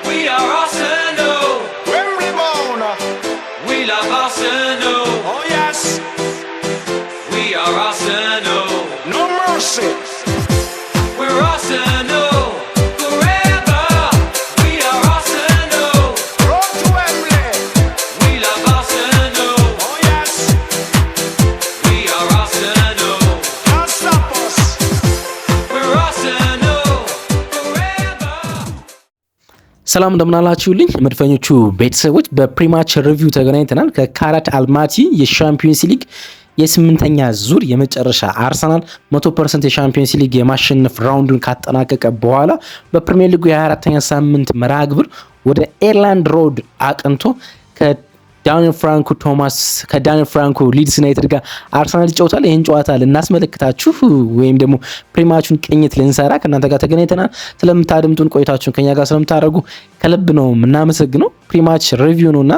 We are Arsenal. Wembley bound. We love Arsenal. Oh yes. We are Arsenal. No mercy. We're Arsenal forever. We are Arsenal. Road to Wembley. We love Arsenal. Oh yes. We are Arsenal. Can't stop us. We're Arsenal forever. ሰላም እንደምናላችሁልኝ መድፈኞቹ ቤተሰቦች በፕሪማች ሪቪው ተገናኝተናል። ከካራት አልማቲ የሻምፒዮንስ ሊግ የስምንተኛ ዙር የመጨረሻ አርሰናል 100% የሻምፒዮንስ ሊግ የማሸነፍ ራውንዱን ካጠናቀቀ በኋላ በፕሪሚየር ሊጉ የ24ኛ ሳምንት መርሃ ግብር ወደ ኤርላንድ ሮድ አቅንቶ ከዳኒኤል ፍራንኮ ሊድስ ዩናይትድ ጋር አርሰናል ይጫወታል። ይህን ጨዋታ ልናስመለክታችሁ ወይም ደግሞ ፕሪማቹን ቅኝት ልንሰራ ከእናንተ ጋር ተገናኝተናል። ስለምታደምጡን ቆይታችሁን ከኛ ጋር ስለምታደርጉ ከልብ ነው የምናመሰግነው። ፕሪማች ሪቪው ነውና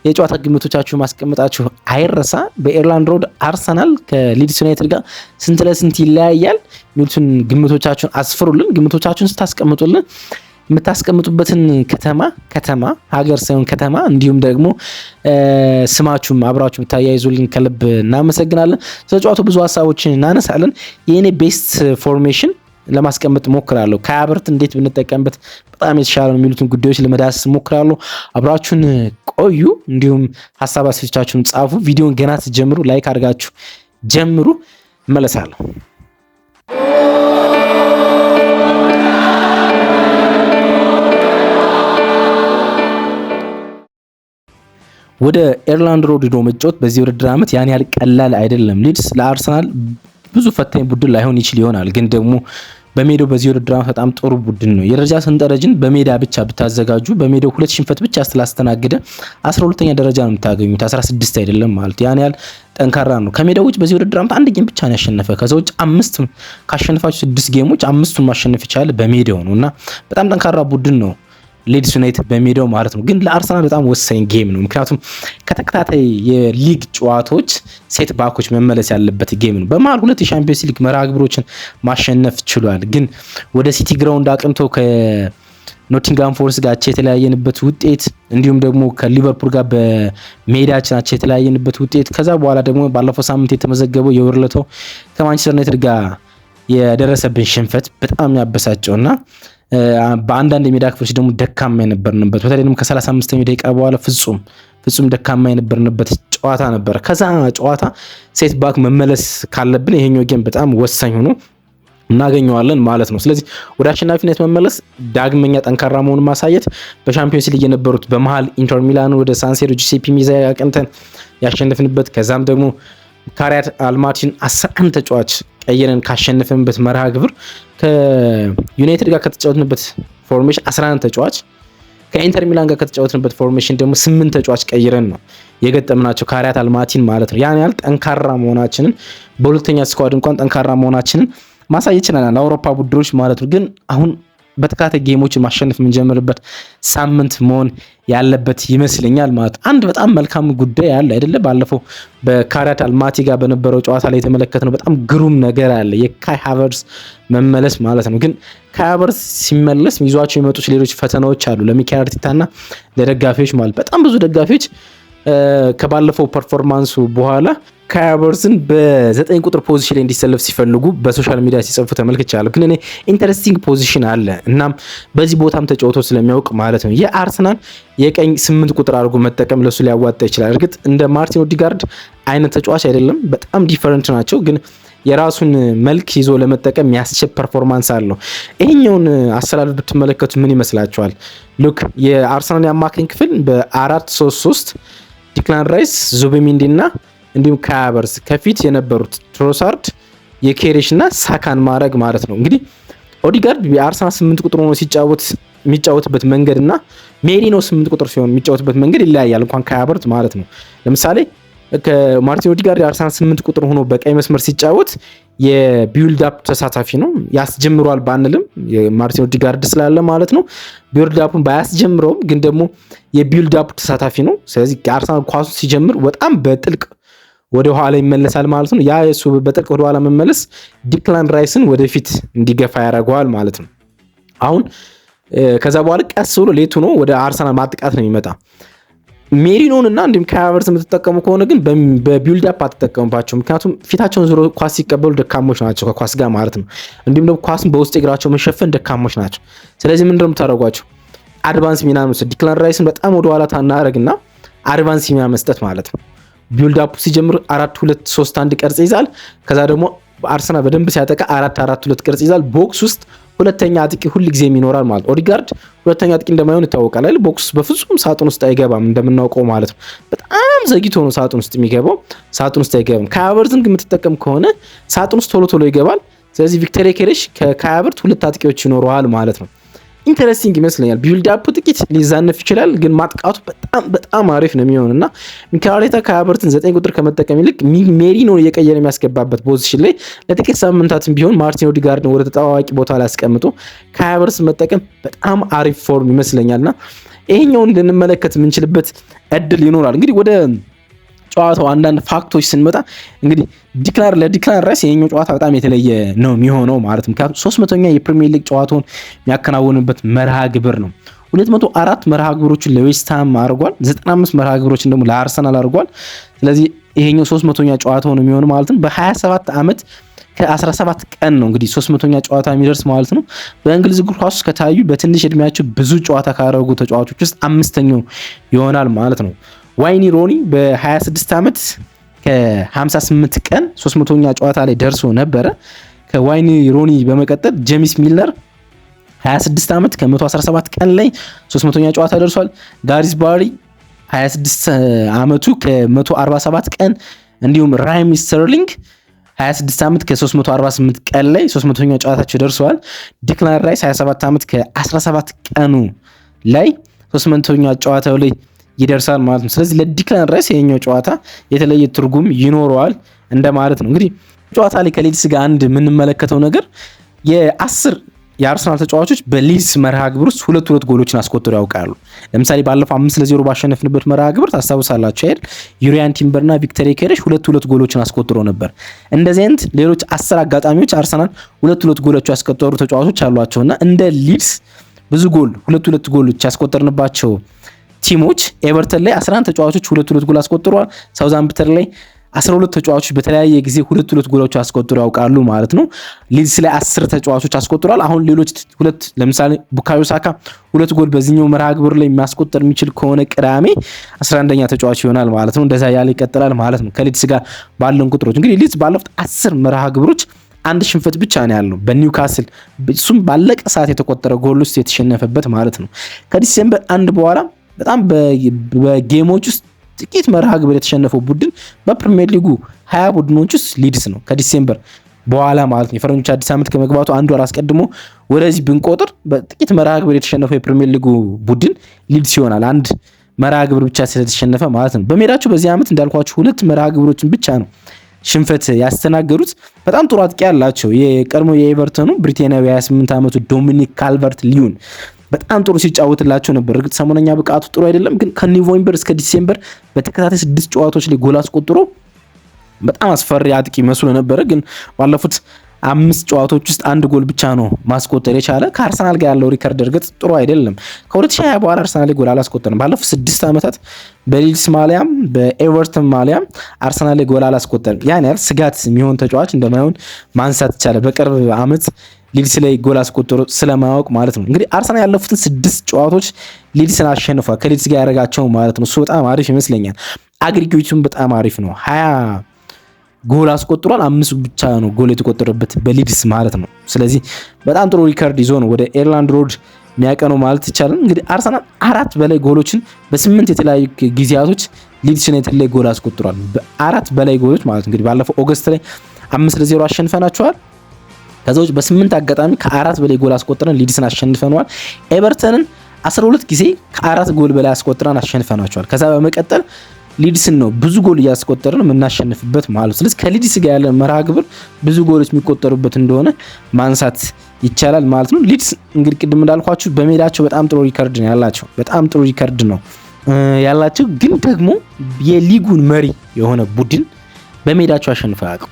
የጨዋታ ግምቶቻችሁ ማስቀመጣችሁ አይረሳ። በኤርላንድ ሮድ አርሰናል ከሊድስ ዩናይትድ ጋር ስንት ለስንት ይለያያል የሚሉትን ግምቶቻችሁን አስፍሩልን። ግምቶቻችሁን ስታስቀምጡልን የምታስቀምጡበትን ከተማ ሀገር ሳይሆን ከተማ እንዲሁም ደግሞ ስማችሁም አብራችሁ ብታያይዙልን ከልብ እናመሰግናለን። ስለ ጨዋታው ብዙ ሀሳቦችን እናነሳለን። የኔ ቤስት ፎርሜሽን ለማስቀመጥ ሞክራለሁ። ከሀቨርት እንዴት ብንጠቀምበት በጣም የተሻለ ነው የሚሉትን ጉዳዮች ለመዳሰስ ሞክራለሁ። አብራችሁን ቆዩ። እንዲሁም ሀሳብ አስተያየቶቻችሁን ጻፉ። ቪዲዮን ገና ስትጀምሩ ላይክ አድርጋችሁ ጀምሩ። እመለሳለሁ። ወደ ኤርላንድ ሮድ ሄዶ መጫወት በዚህ ውድድር ዓመት ያን ያህል ቀላል አይደለም። ሊድስ ለአርሰናል ብዙ ፈታኝ ቡድን ላይሆን ይችል ይሆናል፣ ግን ደግሞ በሜዳው በዚህ ውድድር ዓመት በጣም ጥሩ ቡድን ነው። የደረጃ ሰንጠረዥን በሜዳ ብቻ ብታዘጋጁ በሜዳው 2 ሽንፈት ብቻ ስላስተናገደ 12ኛ ደረጃ ነው የምታገኙት፣ 16 አይደለም ማለት ያን ያህል ጠንካራ ነው። ከሜዳው ውጭ በዚህ ውድድር ዓመት አንድ ጌም ብቻ ነው ያሸነፈ። ከዛ ውጭ 5 ካሸነፋችሁ 6 ጌሞች 5ቱን ማሸነፍ ይቻላል በሜዳው ነውና በጣም ጠንካራ ቡድን ነው ሊድስ ዩናይትድ በሜዳው ማለት ነው። ግን ለአርሰናል በጣም ወሳኝ ጌም ነው፣ ምክንያቱም ከተከታታይ የሊግ ጨዋታዎች ሴት ባኮች መመለስ ያለበት ጌም ነው። በመሃል 2 የሻምፒዮንስ ሊግ መርሃ ግብሮችን ማሸነፍ ችሏል። ግን ወደ ሲቲ ግራውንድ አቅንቶ ከኖቲንጋም ፎረስት ጋር የተለያየንበት ውጤት እንዲሁም ደግሞ ከሊቨርፑል ጋር በሜዳችን የተለያየንበት ውጤት ከዛ በኋላ ደግሞ ባለፈው ሳምንት የተመዘገበው የወርለታው ከማንቸስተር ዩናይትድ ጋር የደረሰብን ሽንፈት በጣም ያበሳጨውና በአንዳንድ የሜዳ ክፍሎች ደግሞ ደካማ የነበርንበት በተለይ ደግሞ ከ35ኛው ደቂቃ በኋላ ፍጹም ደካማ የነበርንበት ጨዋታ ነበር። ከዛ ጨዋታ ሴት ባክ መመለስ ካለብን ይሄኛው ጌም በጣም ወሳኝ ሆኖ እናገኘዋለን ማለት ነው። ስለዚህ ወደ አሸናፊነት መመለስ፣ ዳግመኛ ጠንካራ መሆኑን ማሳየት፣ በሻምፒዮንስ ሊግ የነበሩት በመሃል ኢንተር ሚላን ወደ ሳንሴሮ ጁሴፔ ሜአዛ አቅንተን ያሸነፍንበት ከዛም ደግሞ ካራት አልማቲን 11 ተጫዋች ቀይረን ካሸነፍንበት መርሃ ግብር ከዩናይትድ ጋር ከተጫወትንበት ፎርሜሽን 11 ተጫዋች ከኢንተር ሚላን ጋር ከተጫወትንበት ፎርሜሽን ደግሞ 8 ተጫዋች ቀይረን ነው የገጠምናቸው ካራት አልማቲን ማለት ነው። ያን ያህል ጠንካራ መሆናችንን በሁለተኛ ስኳድ እንኳን ጠንካራ መሆናችንን ማሳየት ይችላል አውሮፓ ቡድኖች ማለት ነው። ግን አሁን በተከታታይ ጌሞችን ማሸነፍ የምንጀምርበት ሳምንት መሆን ያለበት ይመስለኛል ማለት። አንድ በጣም መልካም ጉዳይ አለ አይደለ? ባለፈው በካራት አልማቲ ጋር በነበረው ጨዋታ ላይ የተመለከትነው በጣም ግሩም ነገር አለ፣ የካይ ሃቨርትዝ መመለስ ማለት ነው። ግን ካይ ሃቨርትዝ ሲመለስ ይዟቸው የመጡት ሌሎች ፈተናዎች አሉ ለሚኬል አርቴታና ለደጋፊዎች ማለት። በጣም ብዙ ደጋፊዎች ከባለፈው ፐርፎርማንሱ በኋላ ካይ ሃቨርትዝን በ9 ቁጥር ፖዚሽን ላይ እንዲሰለፍ ሲፈልጉ በሶሻል ሚዲያ ሲጽፉ ተመልክቻለሁ። ግን እኔ ኢንተረስቲንግ ፖዚሽን አለ እናም በዚህ ቦታም ተጫውቶ ስለሚያውቅ ማለት ነው የአርሰናል የቀኝ 8 ቁጥር አድርጎ መጠቀም ለሱ ሊያዋጣ ይችላል። እርግጥ እንደ ማርቲን ኦዲጋርድ አይነት ተጫዋች አይደለም፣ በጣም ዲፈረንት ናቸው። ግን የራሱን መልክ ይዞ ለመጠቀም የሚያስችል ፐርፎርማንስ አለው። ይሄኛውን አሰላለፍ ብትመለከቱ ምን ይመስላችኋል? ሉክ የአርሰናል የአማካኝ ክፍል በ4-3-3 ዲክላን ራይስ፣ ዙቢሜንዲ እና እንዲሁም ካይ ሃቨርትዝ ከፊት የነበሩት ትሮሳርድ፣ የኬሬሽ እና ሳካን ማድረግ ማለት ነው። እንግዲህ ኦዲጋርድ የአርሰናል 8 ቁጥር ሆኖ ሲጫወት የሚጫወትበት መንገድ እና ሜሪኖ 8 ቁጥር ሲሆን የሚጫወትበት መንገድ ይለያያል እንኳን ካይ ሃቨርትዝ ማለት ነው። ለምሳሌ ከማርቲን ኦዲጋርድ የአርሰናል 8 ቁጥር ሆኖ በቀይ መስመር ሲጫወት የቢልድ አፕ ተሳታፊ ነው። ያስጀምሯል ባንልም የማርቲን ኦዲጋርድ ስላለ ማለት ነው። ቢልድ አፑን ባያስጀምረውም ግን ደግሞ የቢልድ አፕ ተሳታፊ ነው። ስለዚህ አርሰናል ኳሱ ሲጀምር በጣም በጥልቅ ወደ ኋላ ይመለሳል ማለት ነው። ያ እሱ በጥልቅ ወደ ኋላ መመለስ ዲክላን ራይስን ወደፊት እንዲገፋ ያደርገዋል ማለት ነው። አሁን ከዛ በኋላ ቀስ ብሎ ሌት ሆኖ ወደ አርሰናል ማጥቃት ነው የሚመጣ። ሜሪኖን እና እንዲሁም ካይ ሃቨርትዝ የምትጠቀሙ ከሆነ ግን በቢልድ አፕ አትጠቀሙባቸው። ምክንያቱም ፊታቸውን ዞሮ ኳስ ሲቀበሉ ደካሞች ናቸው ከኳስ ጋር ማለት ነው። እንዲሁም ደግሞ ኳስን በውስጥ እግራቸው መሸፈን ደካሞች ናቸው። ስለዚህ ምንድነው የምታደርጓቸው? አድቫንስ ሚና መስጠት። ዲክላን ራይስን በጣም ወደ ኋላ ታናረግና አድቫንስ ሚና መስጠት ማለት ነው። ቢልድ አፕ ሲጀምር 4-2-3-1 ቅርጽ ይዛል። ከዛ ደግሞ አርሰናል በደንብ ሲያጠቃ 4-4-2 ቅርጽ ይዛል። ቦክስ ውስጥ ሁለተኛ አጥቂ ሁል ጊዜ ይኖራል ማለት። ኦዲጋርድ ሁለተኛ አጥቂ እንደማይሆን ይታወቃል አይደል? ቦክስ በፍጹም ሳጥን ውስጥ አይገባም እንደምናውቀው ማለት ነው። በጣም ዘግይቶ ነው ሳጥን ውስጥ የሚገባው፣ ሳጥን ውስጥ አይገባም። ካይ ሃቨርትዝን የምትጠቀም ከሆነ ሳጥን ውስጥ ቶሎ ቶሎ ይገባል። ስለዚህ ቪክተር ዮኬሬሽ ከካይ ሃቨርትዝ ሁለት አጥቂዎች ይኖረዋል ማለት ነው። ኢንተረስቲንግ ይመስለኛል። ቢልድ አፕ ጥቂት ሊዛነፍ ይችላል፣ ግን ማጥቃቱ በጣም አሪፍ ነው የሚሆንና ሚኬል አርቴታ ካይ ሃቨርትዝን 9 ቁጥር ከመጠቀም ይልቅ ሜሪኖን እየቀየረ የሚያስገባበት ፖዚሽን ላይ ለጥቂት ሳምንታትም ቢሆን ማርቲን ኦዲጋርድን ወደ ተጣዋቂ ቦታ ላይ አስቀምጦ ካይ ሃቨርትዝን መጠቀም በጣም አሪፍ ፎርም ይመስለኛልና ይሄኛውን ልንመለከት የምንችልበት እድል ይኖራል። እንግዲህ ወደ ጨዋታው አንዳንድ ፋክቶች ስንመጣ እንግዲህ ለዲክላን ራይስ የኛው ጨዋታ በጣም የተለየ ነው የሚሆነው ማለት ምክንያቱም 300ኛ የፕሪሚየር ሊግ ጨዋታውን የሚያከናውንበት መርሃ ግብር ነው። 204 መርሃ ግብሮችን ለዌስትሃም አድርጓል። 95 መርሃ ግብሮችን ደግሞ ለአርሰናል አድርጓል። ስለዚህ ይሄኛው 300ኛ ጨዋታው ነው የሚሆነው ማለት ነው። በ27 ዓመት ከ17 ቀን ነው እንግዲህ 300ኛ ጨዋታ የሚደርስ ማለት ነው። በእንግሊዝ እግር ኳስ ውስጥ ከታዩ በትንሽ እድሜያቸው ብዙ ጨዋታ ካደረጉ ተጫዋቾች ውስጥ አምስተኛው ይሆናል ማለት ነው። ዋይኒ ሮኒ በ26 ዓመት ከ58 ቀን 300ኛ ጨዋታ ላይ ደርሶ ነበረ። ከዋይኒ ሮኒ በመቀጠል ጄሚስ ሚለር 26 ዓመት ከ117 ቀን ላይ 300ኛ ጨዋታ ደርሷል። ጋሪስ ባሪ 26 ዓመቱ ከ147 ቀን እንዲሁም ራሂም ስተርሊንግ 26 ዓመት ከ348 ቀን ላይ 300ኛ ጨዋታቸው ደርሰዋል። ዲክላን ራይስ 27 ዓመት ከ17 ቀኑ ላይ 300ኛ ጨዋታው ላይ ይደርሳል ማለት ነው። ስለዚህ ለዲክላን ራይስ የኛው ጨዋታ የተለየ ትርጉም ይኖረዋል እንደማለት ነው። እንግዲህ ጨዋታ ላይ ከሊድስ ጋር አንድ የምንመለከተው ነገር የ10 የአርሰናል ተጫዋቾች በሊድስ መርሃ ግብር ውስጥ ሁለት ጎሎችን አስቆጥረው ያውቃሉ። ለምሳሌ ባለፈው 5-0 ባሸነፍንበት መርሃ ግብር ታስታውሳላችሁ አይደል? ዩሪያን ቲምበርና ቪክተር ዮኬሬሽ ሁለት ጎሎችን አስቆጥረው ነበር። እንደዚህ አይነት ሌሎች 10 አጋጣሚዎች አርሰናል ሁለት ጎሎች ያስቆጠሩ ተጫዋቾች አሏቸውና እንደ ሊድስ ብዙ ጎል ሁለት ጎሎች ያስቆጠርንባቸው ቲሞች ኤቨርተን ላይ 11 ተጫዋቾች ሁለት ጎል አስቆጥረዋል። ሳውዛምፕተን ላይ 12 ተጫዋቾች በተለያየ ጊዜ ሁለት ጎሎች አስቆጥረው ያውቃሉ ማለት ነው። ሊድስ ላይ 10 ተጫዋቾች አስቆጥረዋል። አሁን ሌሎች ሁለት ለምሳሌ ቡካዮ ሳካ ሁለት ጎል በዚህኛው መርሃ ግብር ላይ የሚያስቆጥር የሚችል ከሆነ ቅዳሜ 11ኛ ተጫዋች ይሆናል ማለት ነው። እንደዛ ያለ ይቀጥላል ማለት ነው። ከሊድስ ጋር ባለን ቁጥሮች እንግዲህ ሊድስ ባለፉት 10 መርሃ ግብሮች አንድ ሽንፈት ብቻ ነው ያለው በኒውካስል፣ እሱም ባለቀ ሰዓት የተቆጠረ ጎል ውስጥ የተሸነፈበት ማለት ነው። ከዲሴምበር 1 በኋላ በጣም በጌሞች ውስጥ ጥቂት መርሃ ግብር የተሸነፈው ቡድን በፕሪሚየር ሊጉ 20 ቡድኖች ውስጥ ሊድስ ነው። ከዲሴምበር በኋላ ማለት ነው። የፈረንጆች አዲስ ዓመት ከመግባቱ አንድ ወር አስቀድሞ ወደዚህ ብንቆጥር በጥቂት መርሃ ግብር የተሸነፈው የፕሪሚየር ሊጉ ቡድን ሊድስ ይሆናል። አንድ መርሃ ግብር ብቻ ስለተሸነፈ ማለት ነው። በሜዳቸው በዚህ ዓመት እንዳልኳችሁ 2 መርሃ ግብሮችን ብቻ ነው ሽንፈት ያስተናገዱት። በጣም ጥሩ አጥቂ ያላቸው የቀድሞ የኤቨርተኑ ብሪቴናዊ 28 ዓመቱ ዶሚኒክ ካልቨርት ሊዩን በጣም ጥሩ ሲጫወትላቸው ነበር። እርግጥ ሰሞነኛ ብቃቱ ጥሩ አይደለም፣ ግን ከኖቬምበር እስከ ዲሴምበር በተከታታይ 6 ጨዋታዎች ላይ ጎል አስቆጥሮ በጣም አስፈሪ አጥቂ መስሎ ነበረ። ግን ባለፉት 5 ጨዋታዎች ውስጥ አንድ ጎል ብቻ ነው ማስቆጠር የቻለ። ከአርሰናል ጋር ያለው ሪከርድ እርግጥ ጥሩ አይደለም። ከ2020 በኋላ አርሰናል ላይ ጎል አላስቆጠርም። ባለፉት 6 ዓመታት በሊድስ ማሊያም በኤቨርተን ማሊያም አርሰናል ላይ ጎል አላስቆጠርም። ያን ያህል ስጋት የሚሆን ተጫዋች እንደማይሆን ማንሳት ይቻላል። በቅርብ ዓመት ሊድስ ላይ ጎል አስቆጥሮ ስለማያውቅ ማለት ነው። እንግዲህ አርሰናል ያለፉትን 6 ጨዋታዎች ሊድስን አሸንፏል፣ ከሊድስ ጋር ያደረጋቸው ማለት ነው። እሱ በጣም አሪፍ ይመስለኛል። አግሪጌቱም በጣም አሪፍ ነው። 20 ጎል አስቆጥሯል፣ 5 ብቻ ነው ጎል የተቆጠረበት በሊድስ ማለት ነው። ስለዚህ በጣም ጥሩ ሪከርድ ይዞ ነው ወደ ኤርላንድ ሮድ የሚያቀነው ማለት ይቻላል። እንግዲህ አርሰናል 4 በላይ ጎሎችን በ8 የተለያዩ ጊዜያቶች ሊድስን የተለየ ጎል አስቆጥሯል። በ4 በላይ ጎሎች ማለት እንግዲህ ባለፈው ኦገስት ላይ 5-0 አሸንፈናቸዋል። ከዛ ውጭ በ8 አጋጣሚ ከ4 በላይ ጎል አስቆጥረን ሊድስን አሸንፈነዋል። ኤቨርተንን 12 ጊዜ ከ4 ጎል በላይ አስቆጥረን አሸንፈናቸዋል። ከዛ በመቀጠል ሊድስን ነው ብዙ ጎል እያስቆጠርን የምናሸንፍበት ማለት ነው። ስለዚህ ከሊድስ ጋር ያለ መርሃ ግብር ብዙ ጎሎች የሚቆጠሩበት እንደሆነ ማንሳት ይቻላል ማለት ነው። ሊድስ እንግዲህ ቅድም እንዳልኳችሁ በሜዳቸው በጣም ጥሩ ሪከርድ ነው ያላቸው፣ በጣም ጥሩ ሪከርድ ነው ያላቸው። ግን ደግሞ የሊጉን መሪ የሆነ ቡድን በሜዳቸው አሸንፈው አያውቁም።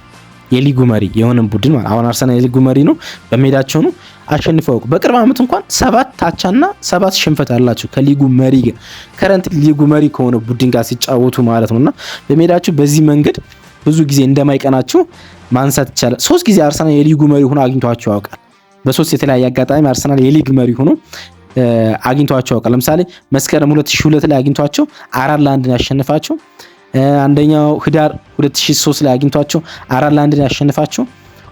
የሊጉ መሪ የሆነ ቡድን ማለት አሁን አርሰናል የሊጉ መሪ ነው፣ በሜዳቸው ነው አሸንፈው በቅርብ ዓመት እንኳን 7 አቻና 7 ሽንፈት አላቸው ከሊጉ መሪ ጋር ከረንት ሊጉ መሪ ከሆነ ቡድን ጋር ሲጫወቱ ማለት ነውና በሜዳቸው በዚህ መንገድ ብዙ ጊዜ እንደማይቀናቸው ማንሳት ይቻላል። 3 ጊዜ አርሰናል የሊጉ መሪ ሆኖ አግኝቷቸው ያውቃል። በ3 የተለያየ አጋጣሚ አርሰናል የሊግ መሪ ሆኖ አግኝቷቸው ያውቃል። ለምሳሌ መስከረም 2002 ላይ አግኝቷቸው 4-1 ያሸነፋቸው፣ አንደኛው ህዳር 2003 ላይ አግኝቷቸው 4-1 ያሸነፋቸው፣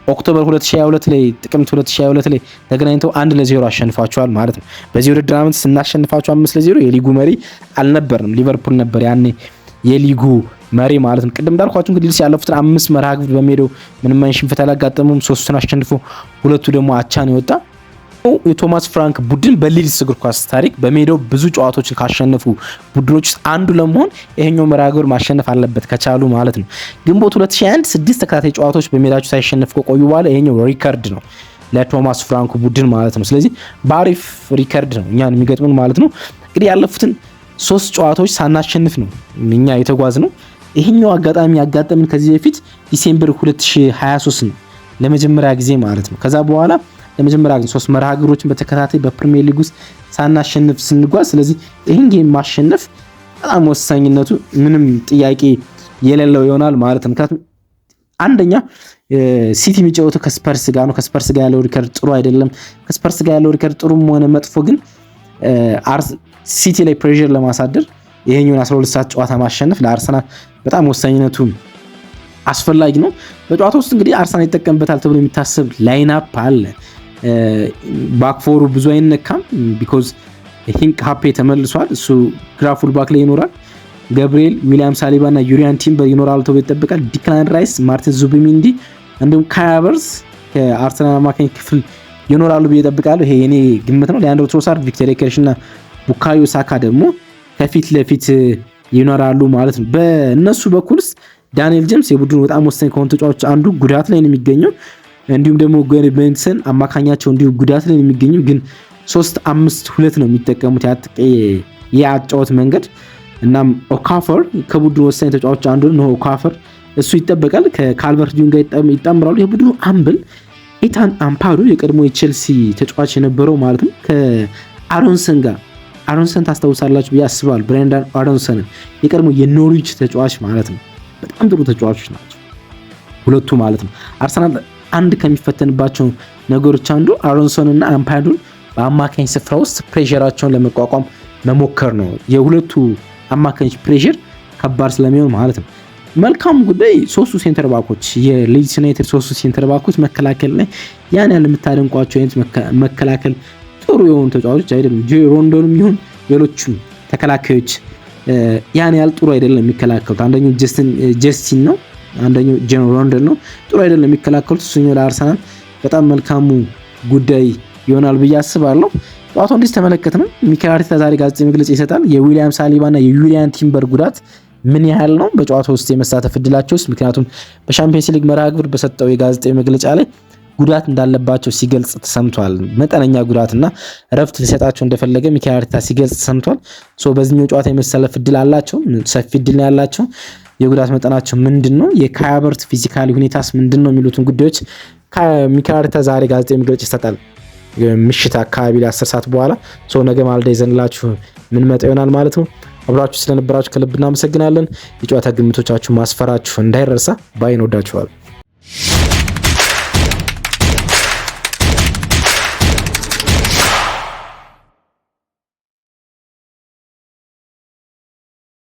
ኦክቶበር 2022 ላይ ጥቅምት 2022 ላይ ተገናኝተው 1-0 አሸንፏቸዋል ማለት ነው። በዚህ ውድድር ዓመት ስናሸንፋቸው 5-0 የሊጉ መሪ አልነበርንም፣ ሊቨርፑል ነበር ያኔ የሊጉ መሪ ማለት ነው። ቅድም እንዳልኳችሁ እንግዲህ ያለፉትን 5 መርሃ ግብር በሜዳው ምንም አይነት ሽንፈት አላጋጠመውም። 3ቱን አሸንፎ 2ቱ ደግሞ አቻ ነው የወጣ። የቶማስ ፍራንክ ቡድን በሊድስ እግር ኳስ ታሪክ በሜዳው ብዙ ጨዋታዎችን ካሸነፉ ቡድኖች ውስጥ አንዱ ለመሆን ይሄኛው መርሃ ግብር ማሸነፍ አለበት ከቻሉ ማለት ነው። ግንቦት 2021 6 ተከታታይ ጨዋታዎች በሜዳቸው ሳይሸነፍ ከቆዩ በኋላ ይሄኛው ሪከርድ ነው ለቶማስ ፍራንክ ቡድን ማለት ነው። ስለዚህ በአሪፍ ሪከርድ ነው እኛን የሚገጥሙን ማለት ነው። እንግዲህ ያለፉትን 3 ጨዋታዎች ሳናሸንፍ ነው እኛ የተጓዝ ነው። ይሄኛው አጋጣሚ ያጋጠምን ከዚህ በፊት ዲሴምበር 2023 ነው ለመጀመሪያ ጊዜ ማለት ነው። ከዛ በኋላ ለመጀመሪያ ጊዜ 3 መርሃ ግብሮችን በተከታታይ በፕሪሚየር ሊግ ውስጥ ሳናሸንፍ ስንጓዝ፣ ስለዚህ ይህን ጌም ማሸነፍ በጣም ወሳኝነቱ ምንም ጥያቄ የሌለው ይሆናል ማለት ነው። ምክንያቱም አንደኛ ሲቲ የሚጫወተው ከስፐርስ ጋር ነው። ከስፐርስ ጋር ያለው ሪከርድ ጥሩ አይደለም። ከስፐርስ ጋር ያለው ሪከርድ ጥሩም ሆነ መጥፎ ግን ሲቲ ላይ ፕሬሸር ለማሳደር ይሄኛውን 12 ሰዓት ጨዋታ ማሸነፍ ለአርሰናል በጣም ወሳኝነቱ አስፈላጊ ነው። በጨዋታ ውስጥ እንግዲህ አርሰናል ይጠቀምበታል ተብሎ የሚታሰብ ላይንአፕ አለ። ባክፎሩ ብዙ አይነካም ቢኮዝ ሂንክ ሃፔ ተመልሷል። እሱ ግራ ፉል ባክ ላይ ይኖራል። ገብርኤል፣ ዊሊያም ሳሊባ እና ዩሪያን ቲምበር ይኖራሉ ተብሎ ይጠበቃል። ዲክላን ራይስ፣ ማርቲን ዙቢሚንዲ እንዲሁም ካይ ሃቨርትዝ ከአርሰናል አማካኝ ክፍል ይኖራሉ ብዬ እጠብቃለሁ። ይሄ የኔ ግምት ነው። ሊያንድሮ ትሮሳርድ፣ ቪክተር ዮኬሬሽ እና ቡካዮ ሳካ ደግሞ ከፊት ለፊት ይኖራሉ ማለት ነው። በእነሱ በኩልስ ዳንኤል ጄምስ የቡድኑ በጣም ወሳኝ ከሆኑ ተጫዋቾች አንዱ ጉዳት ላይ ነው የሚገኘው። እንዲሁም ደግሞ ጎኒ ቤንሰን አማካኛቸው እንዲሁ ጉዳት ላይ ነው የሚገኘው። ግን 3-5-2 ነው የሚጠቀሙት የአጫወት መንገድ። እናም ኦካፈር ከቡድኑ ወሳኝ ተጫዋቾች አንዱ ነው። ኦካፈር እሱ ይጠበቃል። ከካልቨርት ሊዩን ጋር ይጣምራሉ። የቡድኑ አምበል ኤታን አምፓዶ የቀድሞ የቼልሲ ተጫዋች የነበረው ማለት ነው ከአሮንሰን ጋር አሮንሰን ታስታውሳላችሁ ብዬ አስባለሁ። ብሬንዳን አሮንሰን የቀድሞ የኖርዊች ተጫዋች ማለት ነው። በጣም ጥሩ ተጫዋቾች ናቸው ሁለቱ ማለት ነው። አርሰናል አንድ ከሚፈተንባቸው ነገሮች አንዱ አሮንሰን እና አምፓዶን በአማካኝ ስፍራ ውስጥ ፕሬሸራቸውን ለመቋቋም መሞከር ነው። የሁለቱ አማካኝ ፕሬሸር ከባድ ስለሚሆን ማለት ነው። መልካም ጉዳይ 3ቱ ሴንተር ባኮች የሊድስ ዩናይትድ 3ቱ ሴንተር ባኮች መከላከል ላይ ያን ያህል የምታደንቋቸው አይነት መከላከል ጥሩ የሆኑ ተጫዋቾች አይደለም። ሮንዶንም ይሁን ሌሎቹም ተከላካዮች ያን ያህል ጥሩ አይደለም የሚከላከሉት። አንደኛው ጀስቲን ነው፣ አንደኛው ጄን ሮንደን ነው። ጥሩ አይደለም የሚከላከሉት። እሱኛው ለአርሰናል በጣም መልካሙ ጉዳይ ይሆናል ብዬ አስባለሁ። ጨዋታው እንዴት ተመለከትነው? ሚኬል አርቴታ ዛሬ ጋዜጣዊ መግለጫ ይሰጣል። የዊሊያም ሳሊባ እና የዩሪያን ቲምበር ጉዳት ምን ያህል ነው በጨዋታው ውስጥ የመሳተፍ እድላቸውስ? ምክንያቱም በሻምፒየንስ ሊግ መርሃ ግብር በሰጠው የጋዜጣዊ መግለጫ ላይ ጉዳት እንዳለባቸው ሲገልጽ ተሰምቷል። መጠነኛ ጉዳትና እረፍት ሊሰጣቸው እንደፈለገ ሚኬል አርቴታ ሲገልጽ ተሰምቷል። በዚህኛው ጨዋታ የመሰለፍ እድል አላቸው፣ ሰፊ እድል ነው ያላቸው። የጉዳት መጠናቸው ምንድን ነው? የካይ ሃቨርትዝ ፊዚካሊ ሁኔታስ ምንድን ነው? የሚሉትን ጉዳዮች ሚኬል አርቴታ ዛሬ ጋዜጣዊ መግለጫ ይሰጣል ምሽት አካባቢ ላይ 10 ሰዓት በኋላ። ነገ ማለዳ ይዘንላችሁ ምን መጣ ይሆናል ማለት ነው። አብራችሁ ስለነበራችሁ ከልብ እናመሰግናለን። የጨዋታ ግምቶቻችሁ ማስፈራችሁ እንዳይረሳ ባይ። እንወዳችኋል።